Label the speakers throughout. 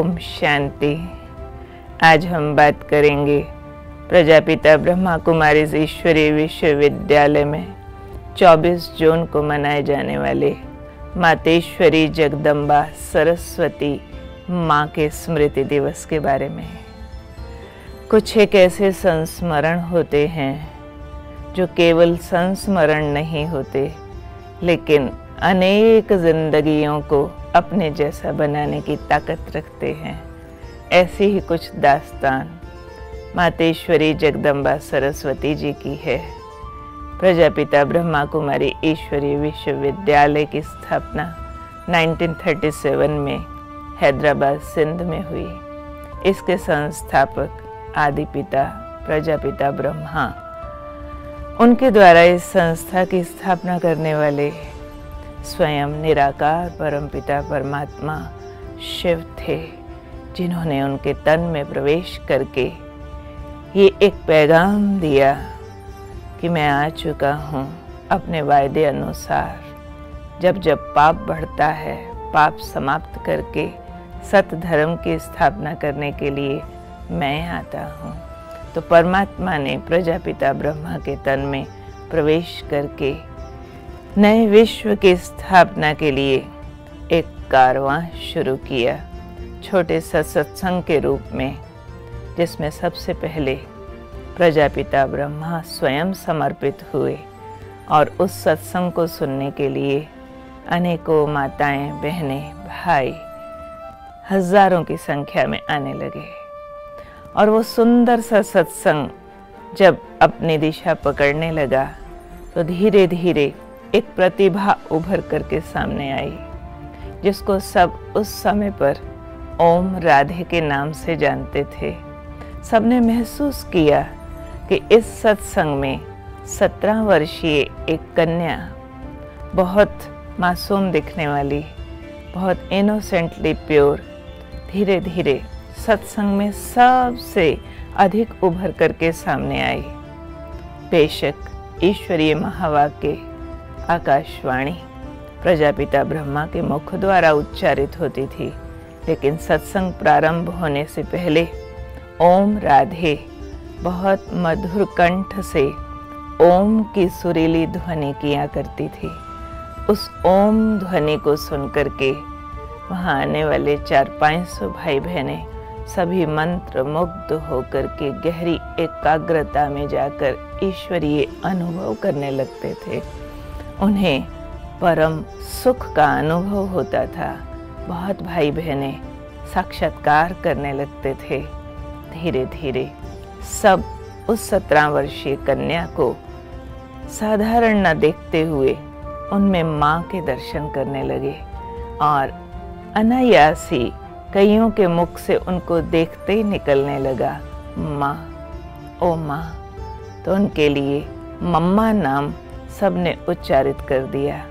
Speaker 1: ओम शांति। आज हम बात करेंगे प्रजापिता ब्रह्मा कुमारीज ईश्वरीय विश्वविद्यालय में 24 जून को मनाए जाने वाले मातेश्वरी जगदम्बा सरस्वती माँ के स्मृति दिवस के बारे में। कुछ एक ऐसे संस्मरण होते हैं जो केवल संस्मरण नहीं होते, लेकिन अनेक जिंदगियों को अपने जैसा बनाने की ताकत रखते हैं। ऐसी ही कुछ दास्तान मातेश्वरी जगदम्बा सरस्वती जी की है। प्रजापिता ब्रह्मा कुमारी ईश्वरीय विश्वविद्यालय की स्थापना 1937 में हैदराबाद सिंध में हुई। इसके संस्थापक आदि पिता प्रजापिता ब्रह्मा, उनके द्वारा इस संस्था की स्थापना करने वाले स्वयं निराकार परमपिता परमात्मा शिव थे, जिन्होंने उनके तन में प्रवेश करके ये एक पैगाम दिया कि मैं आ चुका हूँ अपने वायदे अनुसार। जब जब पाप बढ़ता है, पाप समाप्त करके सत धर्म की स्थापना करने के लिए मैं आता हूँ। तो परमात्मा ने प्रजापिता ब्रह्मा के तन में प्रवेश करके नए विश्व की स्थापना के लिए एक कारवां शुरू किया, छोटे सत्संग के रूप में, जिसमें सबसे पहले प्रजापिता ब्रह्मा स्वयं समर्पित हुए और उस सत्संग को सुनने के लिए अनेकों माताएं, बहनें, भाई हजारों की संख्या में आने लगे। और वो सुंदर सा सत्संग जब अपनी दिशा पकड़ने लगा तो धीरे धीरे एक प्रतिभा उभर करके सामने आई, जिसको सब उस समय पर ओम राधे के नाम से जानते थे। सबने महसूस किया कि इस सत्संग में 17 वर्षीय एक कन्या, बहुत मासूम दिखने वाली, बहुत इनोसेंटली प्योर, धीरे धीरे सत्संग में सबसे अधिक उभर करके सामने आई। बेशक ईश्वरीय महावाक्य आकाशवाणी प्रजापिता ब्रह्मा के मुख द्वारा उच्चारित होती थी, लेकिन सत्संग प्रारंभ होने से पहले ओम राधे बहुत मधुर कंठ से ओम की सुरीली ध्वनि किया करती थी। उस ओम ध्वनि को सुन करके वहाँ आने वाले 400-500 भाई बहनें सभी मंत्र मुग्ध होकर के गहरी एकाग्रता में जाकर ईश्वरीय अनुभव करने लगते थे। उन्हें परम सुख का अनुभव होता था। बहुत भाई बहनें साक्षात्कार करने लगते थे। धीरे धीरे सब उस 17 वर्षीय कन्या को साधारण न देखते हुए उनमें माँ के दर्शन करने लगे, और अनायास ही कईयों के मुख से उनको देखते ही निकलने लगा माँ, ओ माँ। तो उनके लिए मम्मा नाम सबने उच्चारित कर दिया।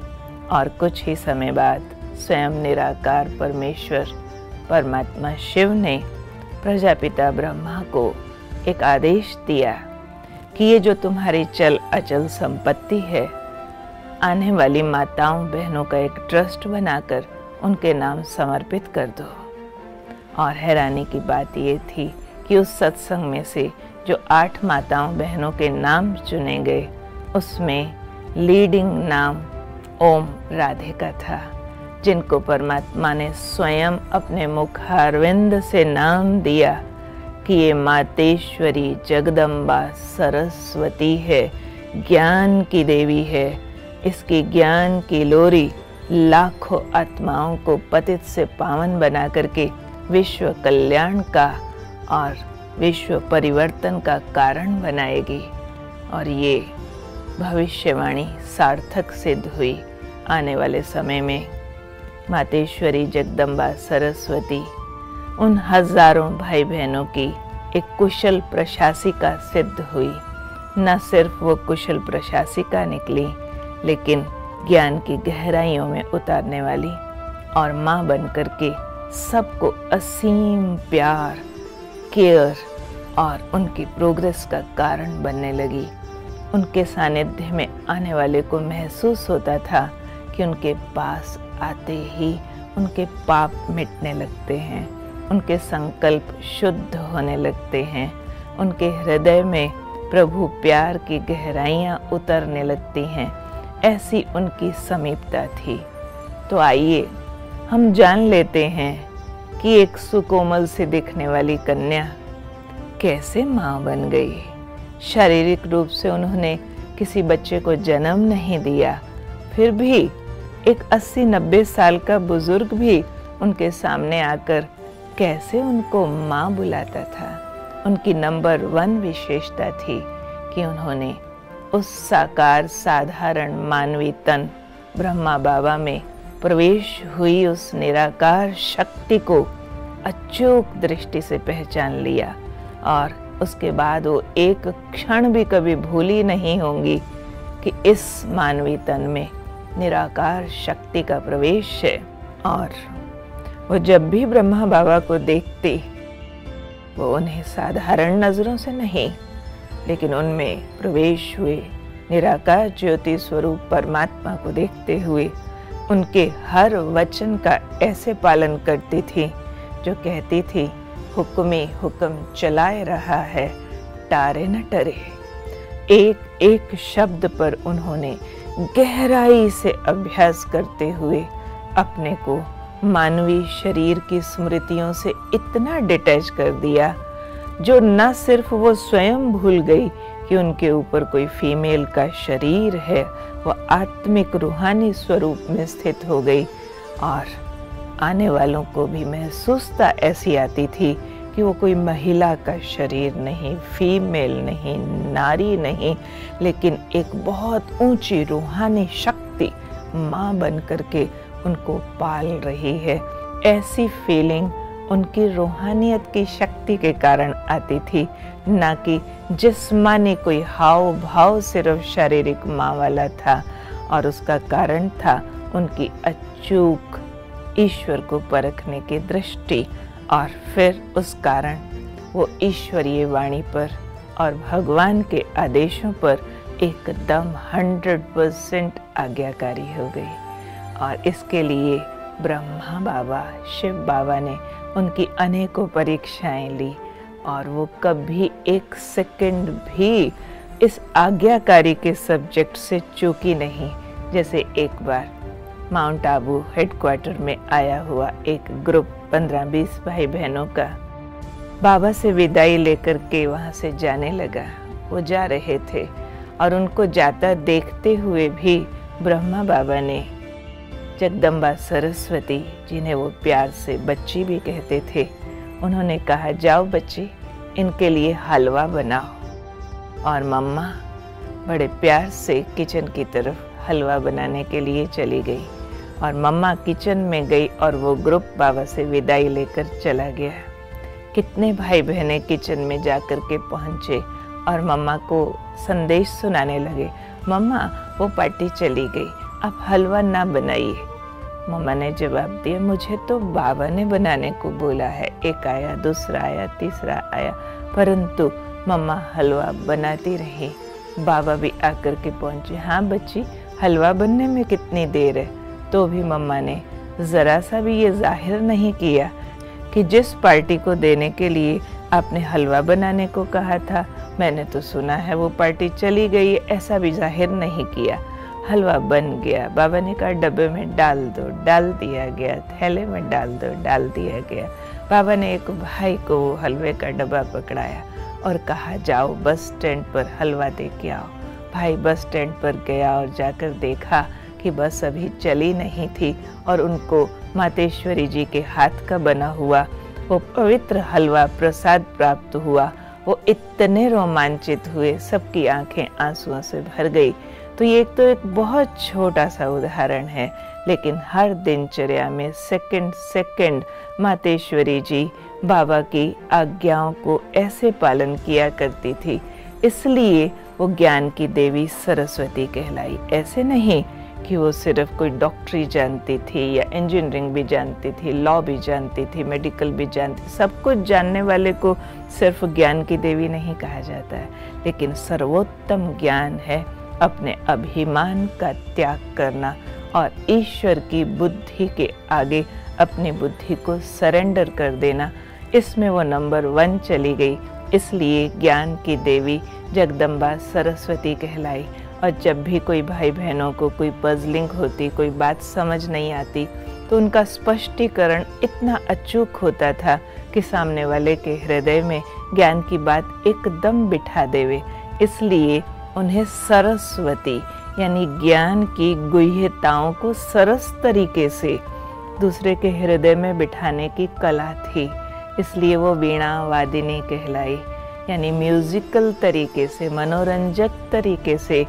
Speaker 1: और कुछ ही समय बाद स्वयं निराकार परमेश्वर परमात्मा शिव ने प्रजापिता ब्रह्मा को एक आदेश दिया कि ये जो तुम्हारी चल अचल संपत्ति है, आने वाली माताओं बहनों का एक ट्रस्ट बनाकर उनके नाम समर्पित कर दो। और हैरानी की बात ये थी कि उस सत्संग में से जो 8 माताओं बहनों के नाम चुने गए, उसमें लीडिंग नाम ओम राधे का था, जिनको परमात्मा ने स्वयं अपने मुखारविंद से नाम दिया कि ये मातेश्वरी जगदम्बा सरस्वती है, ज्ञान की देवी है। इसकी ज्ञान की लोरी लाखों आत्माओं को पतित से पावन बना करके विश्व कल्याण का और विश्व परिवर्तन का कारण बनाएगी। और ये भविष्यवाणी सार्थक सिद्ध हुई। आने वाले समय में मातेश्वरी जगदम्बा सरस्वती उन हजारों भाई बहनों की एक कुशल प्रशासिका सिद्ध हुई। न सिर्फ वो कुशल प्रशासिका निकली, लेकिन ज्ञान की गहराइयों में उतारने वाली और माँ बन करके सबको असीम प्यार, केयर और उनकी प्रोग्रेस का कारण बनने लगी। उनके सानिध्य में आने वाले को महसूस होता था कि उनके पास आते ही उनके पाप मिटने लगते हैं। उनके संकल्प शुद्ध होने लगते हैं, उनके हृदय में प्रभु प्यार की गहराइयाँ उतरने लगती हैं। ऐसी उनकी समीपता थी। तो आइए हम जान लेते हैं कि एक सुकोमल से दिखने वाली कन्या कैसे माँ बन गई। शारीरिक रूप से उन्होंने किसी बच्चे को जन्म नहीं दिया, फिर भी एक 80-90 साल का बुजुर्ग भी उनके सामने आकर कैसे उनको माँ बुलाता था। उनकी नंबर 1 विशेषता थी कि उन्होंने उस साकार साधारण मानवी तन ब्रह्मा बाबा में प्रवेश हुई उस निराकार शक्ति को अचूक दृष्टि से पहचान लिया, और उसके बाद वो एक क्षण भी कभी भूली नहीं होंगी कि इस मानवी तन में निराकार शक्ति का प्रवेश है। और वो जब भी ब्रह्मा बाबा को देखती, वो उन्हें साधारण नजरों से नहीं, लेकिन उनमें प्रवेश हुए निराकार ज्योति स्वरूप परमात्मा को देखते हुए उनके हर वचन का ऐसे पालन करती थी जो कहती थी, हुक्म हुक्म चलाए रहा है, टारे न टरे। एक एक शब्द पर उन्होंने गहराई से अभ्यास करते हुए अपने को मानवीय शरीर की स्मृतियों से इतना डिटैच कर दिया, जो न सिर्फ वो स्वयं भूल गई कि उनके ऊपर कोई फीमेल का शरीर है, वह आत्मिक रूहानी स्वरूप में स्थित हो गई। और आने वालों को भी महसूसता ऐसी आती थी कि वो कोई महिला का शरीर नहीं, फीमेल नहीं, नारी नहीं, लेकिन एक बहुत ऊंची रूहानी शक्ति माँ बन करके उनको पाल रही है। ऐसी फीलिंग उनकी रूहानियत की शक्ति के कारण आती थी, ना कि जिस्मानी कोई हाव भाव सिर्फ शारीरिक माँ वाला था। और उसका कारण था उनकी अचूक ईश्वर को परखने की दृष्टि, और फिर उस कारण वो ईश्वरीय वाणी पर और भगवान के आदेशों पर एकदम 100% आज्ञाकारी हो गई। और इसके लिए ब्रह्मा बाबा, शिव बाबा ने उनकी अनेकों परीक्षाएं ली, और वो कभी एक सेकंड भी इस आज्ञाकारी के सब्जेक्ट से चूकी नहीं। जैसे एक बार माउंट आबू हेडक्वार्टर में आया हुआ एक ग्रुप 15-20 भाई बहनों का बाबा से विदाई लेकर के वहाँ से जाने लगा। वो जा रहे थे और उनको जाता देखते हुए भी ब्रह्मा बाबा ने जगदम्बा सरस्वती, जिन्हें वो प्यार से बच्ची भी कहते थे, उन्होंने कहा, जाओ बच्ची, इनके लिए हलवा बनाओ। और मम्मा बड़े प्यार से किचन की तरफ हलवा बनाने के लिए चली गई। और मम्मा किचन में गई और वो ग्रुप बाबा से विदाई लेकर चला गया। कितने भाई बहनें किचन में जाकर के पहुँचे और मम्मा को संदेश सुनाने लगे, मम्मा वो पार्टी चली गई, अब हलवा ना बनाइए। मम्मा ने जवाब दिया, मुझे तो बाबा ने बनाने को बोला है। एक आया, दूसरा आया, तीसरा आया, परंतु मम्मा हलवा बनाती रही। बाबा भी आकर के पहुंचे, हाँ बच्ची, हलवा बनने में कितनी देर है। तो भी मम्मा ने ज़रा सा भी ये जाहिर नहीं किया कि जिस पार्टी को देने के लिए आपने हलवा बनाने को कहा था, मैंने तो सुना है वो पार्टी चली गई, ऐसा भी जाहिर नहीं किया। हलवा बन गया। बाबा ने कहा, डब्बे में डाल दो, डाल दिया गया। थैले में डाल दो, डाल दिया गया। बाबा ने एक भाई को वो हलवे का डब्बा पकड़ाया और कहा, जाओ बस स्टैंड पर हलवा दे के आओ। भाई बस स्टैंड पर गया और जाकर देखा कि बस अभी चली नहीं थी और उनको मातेश्वरी जी के हाथ का बना हुआ वो पवित्र हलवा प्रसाद प्राप्त हुआ। वो इतने रोमांचित हुए, सबकी आंखें आंसुओं से भर गई। तो ये एक बहुत छोटा सा उदाहरण है, लेकिन हर दिनचर्या में सेकंड सेकंड मातेश्वरी जी बाबा की आज्ञाओं को ऐसे पालन किया करती थी, इसलिए वो ज्ञान की देवी सरस्वती कहलाई। ऐसे नहीं कि वो सिर्फ कोई डॉक्टरी जानती थी या इंजीनियरिंग भी जानती थी, लॉ भी जानती थी, मेडिकल भी जानती। सब कुछ जानने वाले को सिर्फ ज्ञान की देवी नहीं कहा जाता है, लेकिन सर्वोत्तम ज्ञान है अपने अभिमान का त्याग करना और ईश्वर की बुद्धि के आगे अपनी बुद्धि को सरेंडर कर देना, इसमें वो नंबर 1 चली गई। इसलिए ज्ञान की देवी जगदम्बा सरस्वती कहलाई। और जब भी कोई भाई बहनों को कोई पजलिंग होती, कोई बात समझ नहीं आती, तो उनका स्पष्टीकरण इतना अचूक होता था कि सामने वाले के हृदय में ज्ञान की बात एकदम बिठा देवे। इसलिए उन्हें सरस्वती यानी ज्ञान की गुह्यताओं को सरस तरीके से दूसरे के हृदय में बिठाने की कला थी। इसलिए वो वीणा वादिनी कहलाई, यानी म्यूजिकल तरीके से, मनोरंजक तरीके से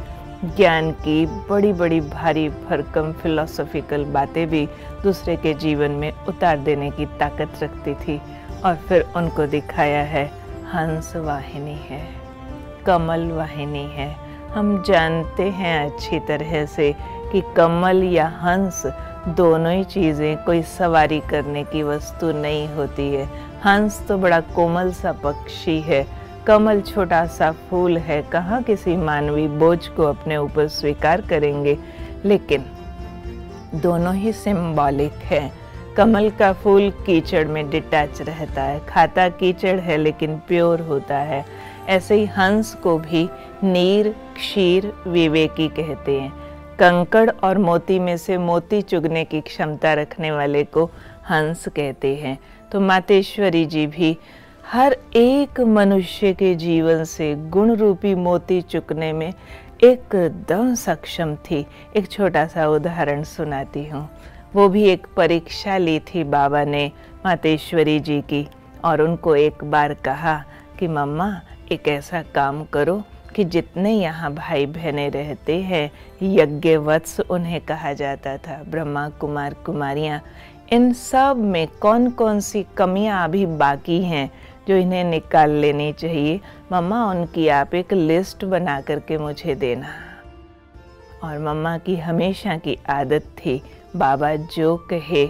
Speaker 1: ज्ञान की बड़ी बड़ी भारी भरकम फिलोसॉफिकल बातें भी दूसरे के जीवन में उतार देने की ताकत रखती थी। और फिर उनको दिखाया है हंस वाहिनी है, कमल वाहिनी है। हम जानते हैं अच्छी तरह से कि कमल या हंस दोनों ही चीज़ें कोई सवारी करने की वस्तु नहीं होती है। हंस तो बड़ा कोमल सा पक्षी है, कमल छोटा सा फूल है। कहाँ किसी मानवी बोझ को अपने ऊपर स्वीकार करेंगे, लेकिन दोनों ही सिंबॉलिक है। कमल का फूल कीचड़ में डिटैच रहता है, खाता कीचड़ है लेकिन प्योर होता है। ऐसे ही हंस को भी नीर क्षीर विवेकी कहते हैं। कंकड़ और मोती में से मोती चुगने की क्षमता रखने वाले को हंस कहते हैं। तो मातेश्वरी जी भी हर एक मनुष्य के जीवन से गुण रूपी मोती चुगने में एकदम सक्षम थी। एक छोटा सा उदाहरण सुनाती हूँ। वो भी एक परीक्षा ली थी बाबा ने मातेश्वरी जी की, और उनको एक बार कहा कि मम्मा एक ऐसा काम करो कि जितने यहाँ भाई बहनें रहते हैं, यज्ञवत्स उन्हें कहा जाता था, ब्रह्मा कुमार कुमारियाँ, इन सब में कौन कौन सी कमियाँ अभी बाकी हैं जो इन्हें निकाल लेनी चाहिए। मम्मा उनकी आप एक लिस्ट बना करके मुझे देना। और मम्मा की हमेशा की आदत थी, बाबा जो कहे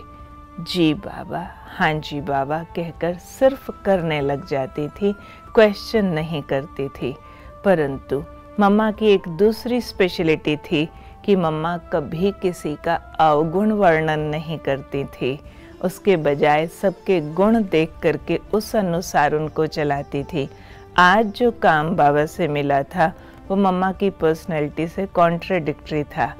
Speaker 1: जी बाबा, हाँ जी बाबा कहकर सिर्फ करने लग जाती थी, क्वेश्चन नहीं करती थी। परंतु मम्मा की एक दूसरी स्पेशलिटी थी कि मम्मा कभी किसी का अवगुण वर्णन नहीं करती थी। उसके बजाय सबके गुण देख करके उस अनुसार उनको चलाती थी। आज जो काम बाबा से मिला था वो मम्मा की पर्सनैलिटी से कॉन्ट्राडिक्टरी था।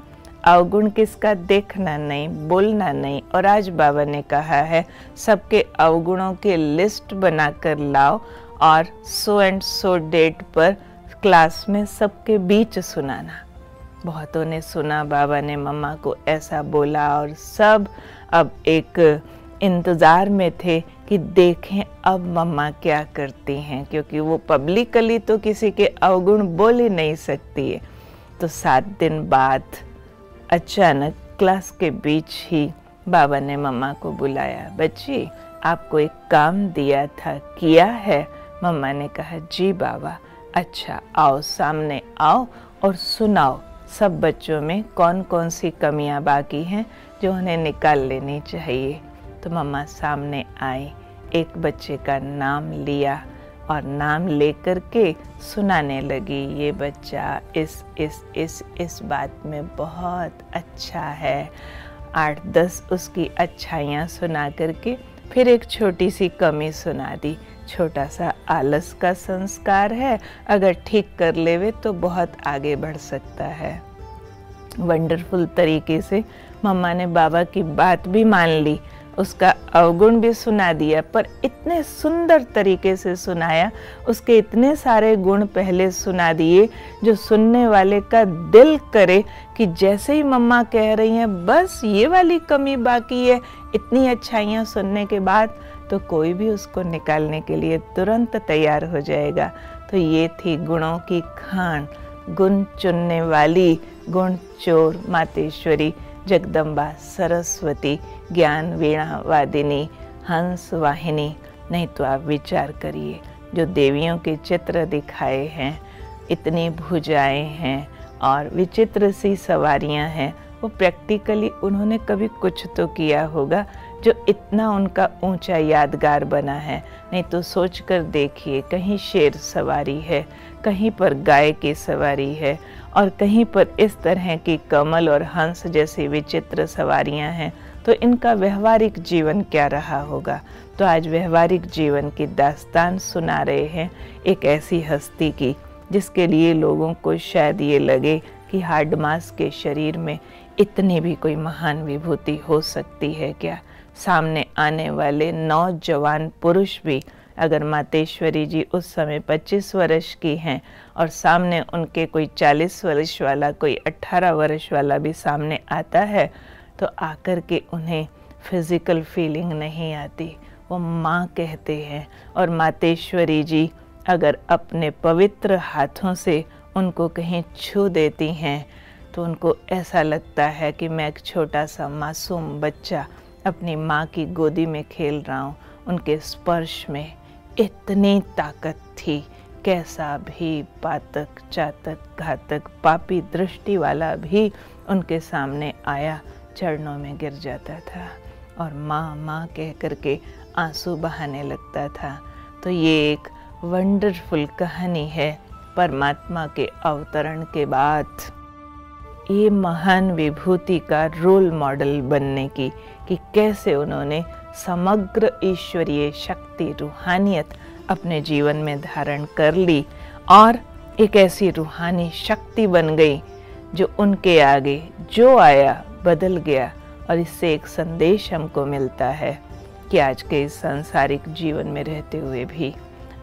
Speaker 1: अवगुण किसका देखना नहीं, बोलना नहीं। और आज बाबा ने कहा है सबके अवगुणों के लिस्ट बनाकर लाओ और सो एंड सो डेट पर क्लास में सबके बीच सुनाना। बहुतों ने सुना बाबा ने मम्मा को ऐसा बोला, और सब अब एक इंतज़ार में थे कि देखें अब मम्मा क्या करती हैं, क्योंकि वो पब्लिकली तो किसी के अवगुण बोल ही नहीं सकती है। तो 7 दिन बाद अचानक क्लास के बीच ही बाबा ने मम्मा को बुलाया, बच्ची आपको एक काम दिया था, किया है? मम्मा ने कहा जी बाबा। अच्छा आओ, सामने आओ और सुनाओ सब बच्चों में कौन कौन सी कमियां बाकी हैं जो उन्हें निकाल लेनी चाहिए। तो मम्मा सामने आई, एक बच्चे का नाम लिया और नाम लेकर के सुनाने लगी, ये बच्चा इस बात में बहुत अच्छा है। 8-10 उसकी अच्छाइयाँ सुना करके फिर एक छोटी सी कमी सुना दी। छोटा सा आलस का संस्कार है, अगर ठीक कर लेवे तो बहुत आगे बढ़ सकता है। वंडरफुल तरीके से मम्मा ने बाबा की बात भी मान ली, उसका अवगुण भी सुना दिया, पर इतने सुंदर तरीके से सुनाया, उसके इतने सारे गुण पहले सुना दिए जो सुनने वाले का दिल करे कि जैसे ही मम्मा कह रही हैं बस ये वाली कमी बाकी है, इतनी अच्छाइयाँ सुनने के बाद तो कोई भी उसको निकालने के लिए तुरंत तैयार हो जाएगा। तो ये थी गुणों की खान, गुण चुनने वाली गुण चोर मातेश्वरी जगदम्बा सरस्वती, ज्ञान वीणा वादिनी, हंस वाहिनी। नहीं तो आप विचार करिए, जो देवियों के चित्र दिखाए हैं, इतनी भुजाएं हैं और विचित्र सी सवारियां हैं, वो प्रैक्टिकली उन्होंने कभी कुछ तो किया होगा जो इतना उनका ऊंचा यादगार बना है। नहीं तो सोच कर देखिए, कहीं शेर सवारी है, कहीं पर गाय की सवारी है और कहीं पर इस तरह की कमल और हंस जैसी विचित्र सवारियां हैं, तो इनका व्यवहारिक जीवन क्या रहा होगा। तो आज व्यवहारिक जीवन की दास्तान सुना रहे हैं एक ऐसी हस्ती की जिसके लिए लोगों को शायद ये लगे कि हार्ड मास के शरीर में इतनी भी कोई महान विभूति हो सकती है क्या। सामने आने वाले नौजवान पुरुष भी, अगर मातेश्वरी जी उस समय 25 वर्ष की हैं और सामने उनके कोई 40 वर्ष वाला, कोई 18 वर्ष वाला भी सामने आता है, तो आकर के उन्हें फिजिकल फीलिंग नहीं आती, वो माँ कहते हैं। और मातेश्वरी जी अगर अपने पवित्र हाथों से उनको कहीं छू देती हैं तो उनको ऐसा लगता है कि मैं एक छोटा सा मासूम बच्चा अपनी माँ की गोदी में खेल रहा हूँ। उनके स्पर्श में इतनी ताकत थी, कैसा भी पातक, चातक, घातक, पापी दृष्टि वाला भी उनके सामने आया चरणों में गिर जाता था और माँ माँ कह करके आंसू बहाने लगता था। तो ये एक वंडरफुल कहानी है परमात्मा के अवतरण के बाद ये महान विभूति का रोल मॉडल बनने की, कि कैसे उन्होंने समग्र ईश्वरीय शक्ति, रूहानियत अपने जीवन में धारण कर ली और एक ऐसी रूहानी शक्ति बन गई जो उनके आगे जो आया बदल गया। और इससे एक संदेश हमको मिलता है कि आज के इस सांसारिक जीवन में रहते हुए भी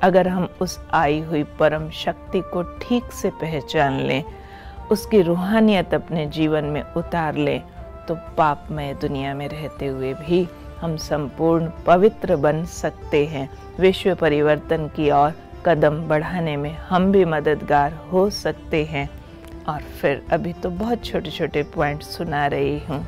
Speaker 1: अगर हम उस आई हुई परम शक्ति को ठीक से पहचान लें, उसकी रूहानियत अपने जीवन में उतार लें, तो पापमय दुनिया में रहते हुए भी हम संपूर्ण पवित्र बन सकते हैं। विश्व परिवर्तन की ओर कदम बढ़ाने में हम भी मददगार हो सकते हैं। और फिर अभी तो बहुत छोटे छोटे पॉइंट सुना रही हूँ।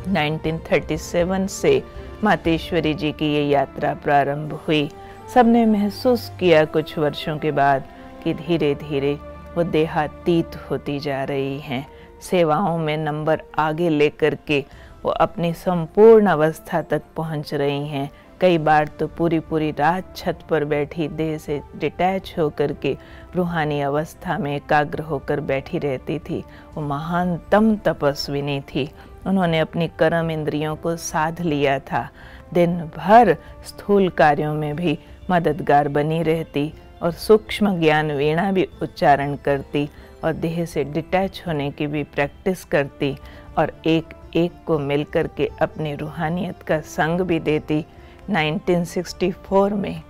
Speaker 1: 1937 से मातेश्वरी जी की ये यात्रा प्रारंभ हुई। सबने महसूस किया कुछ वर्षों के बाद कि धीरे धीरे वो देहातीत होती जा रही हैं। सेवाओं में नंबर आगे लेकर के वो अपनी संपूर्ण अवस्था तक पहुंच रही हैं। कई बार तो पूरी पूरी रात छत पर बैठी देह से डिटैच होकर के रूहानी अवस्था में एकाग्र होकर बैठी रहती थी। वो महानतम तपस्विनी थी। उन्होंने अपनी कर्म इंद्रियों को साध लिया था। दिन भर स्थूल कार्यों में भी मददगार बनी रहती और सूक्ष्म ज्ञान वीणा भी उच्चारण करती और देह से डिटैच होने की भी प्रैक्टिस करती और एक एक को मिलकर के अपनी रूहानियत का संग भी देती। 1964 में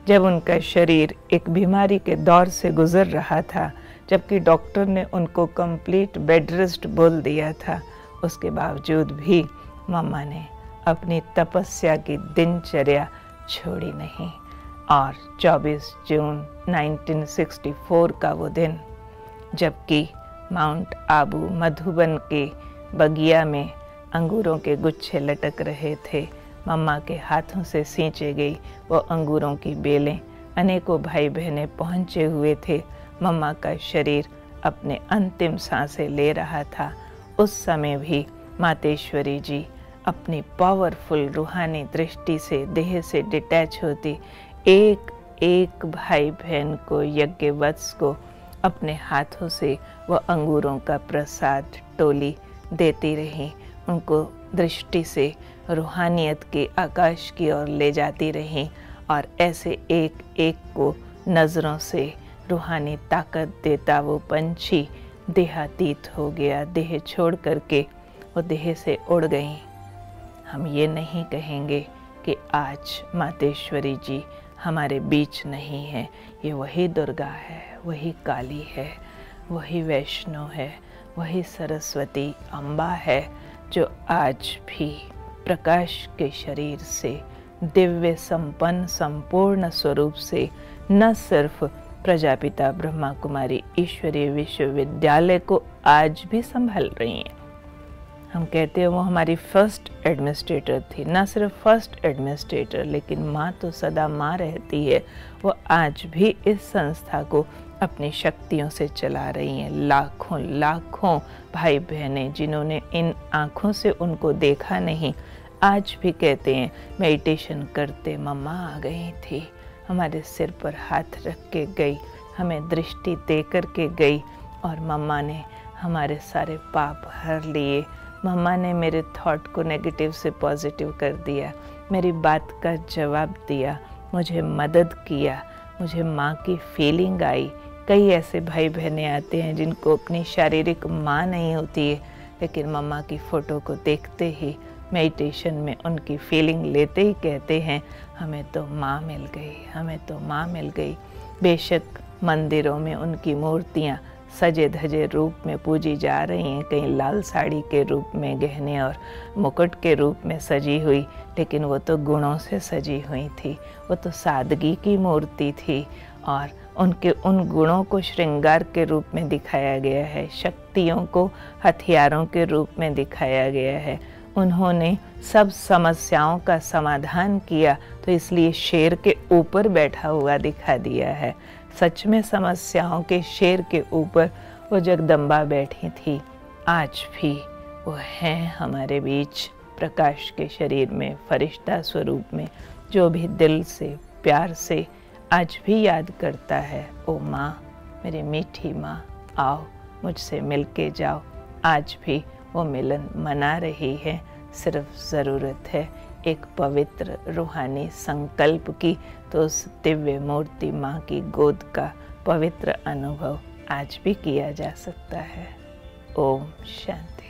Speaker 1: जब उनका शरीर एक बीमारी के दौर से गुजर रहा था, जबकि डॉक्टर ने उनको कंप्लीट बेड रेस्ट बोल दिया था, उसके बावजूद भी मम्मा ने अपनी तपस्या की दिनचर्या छोड़ी नहीं। और 24 जून 1964 का वो दिन, जबकि माउंट आबू मधुबन के बगिया में अंगूरों के गुच्छे लटक रहे थे, मम्मा के हाथों से सींचे गई वो अंगूरों की बेलें, अनेकों भाई बहनें पहुँचे हुए थे। मम्मा का शरीर अपने अंतिम सांसें ले रहा था। उस समय भी मातेश्वरी जी अपनी पावरफुल रूहानी दृष्टि से देह से डिटैच होती, एक एक भाई बहन को, यज्ञ वत्स को अपने हाथों से वह अंगूरों का प्रसाद टोली देती रही। उनको दृष्टि से रूहानियत के आकाश की ओर ले जाती रही और ऐसे एक एक को नज़रों से रूहानी ताकत देता वो पंछी देहातीत हो गया। देह छोड़ करके वो देह से उड़ गई। हम ये नहीं कहेंगे कि आज मातेश्वरी जी हमारे बीच नहीं है। ये वही दुर्गा है, वही काली है, वही वैष्णो है, वही सरस्वती अम्बा है, जो आज भी प्रकाश के शरीर से, दिव्य संपन्न संपूर्ण स्वरूप से न सिर्फ प्रजापिता ब्रह्मा कुमारी ईश्वरीय विश्वविद्यालय को आज भी संभाल रही हैं। हम कहते हैं वो हमारी फर्स्ट एडमिनिस्ट्रेटर थी, ना सिर्फ फर्स्ट एडमिनिस्ट्रेटर, लेकिन माँ तो सदा माँ रहती है। वो आज भी इस संस्था को अपनी शक्तियों से चला रही हैं। लाखों लाखों भाई बहनें जिन्होंने इन आँखों से उनको देखा नहीं, आज भी कहते हैं मेडिटेशन करते मम्मा आ गई थी, हमारे सिर पर हाथ रख के गई, हमें दृष्टि दे कर के गई और मम्मा ने हमारे सारे पाप हर लिए। मम्मा ने मेरे थॉट को नेगेटिव से पॉजिटिव कर दिया, मेरी बात का जवाब दिया, मुझे मदद किया, मुझे माँ की फीलिंग आई। कई ऐसे भाई बहनें आते हैं जिनको अपनी शारीरिक माँ नहीं होती है, लेकिन मम्मा की फ़ोटो को देखते ही मेडिटेशन में उनकी फीलिंग लेते ही कहते हैं हमें तो माँ मिल गई, हमें तो माँ मिल गई। बेशक मंदिरों में उनकी मूर्तियाँ सजे धजे रूप में पूजी जा रही हैं, कहीं लाल साड़ी के रूप में, गहने और मुकुट के रूप में सजी हुई, लेकिन वो तो गुणों से सजी हुई थी, वो तो सादगी की मूर्ति थी और उनके उन गुणों को श्रृंगार के रूप में दिखाया गया है, शक्तियों को हथियारों के रूप में दिखाया गया है। उन्होंने सब समस्याओं का समाधान किया, तो इसलिए शेर के ऊपर बैठा हुआ दिखा दिया है। सच में समस्याओं के शेर के ऊपर वो जगदम्बा बैठी थी। आज भी वो हैं हमारे बीच, प्रकाश के शरीर में, फरिश्ता स्वरूप में। जो भी दिल से प्यार से आज भी याद करता है, ओ माँ, मेरी मीठी माँ, आओ मुझसे मिल के जाओ। आज भी वो मिलन मना रही है। सिर्फ ज़रूरत है एक पवित्र रूहानी संकल्प की, तो उस दिव्य मूर्ति माँ की गोद का पवित्र अनुभव आज भी किया जा सकता है। ओम शांति।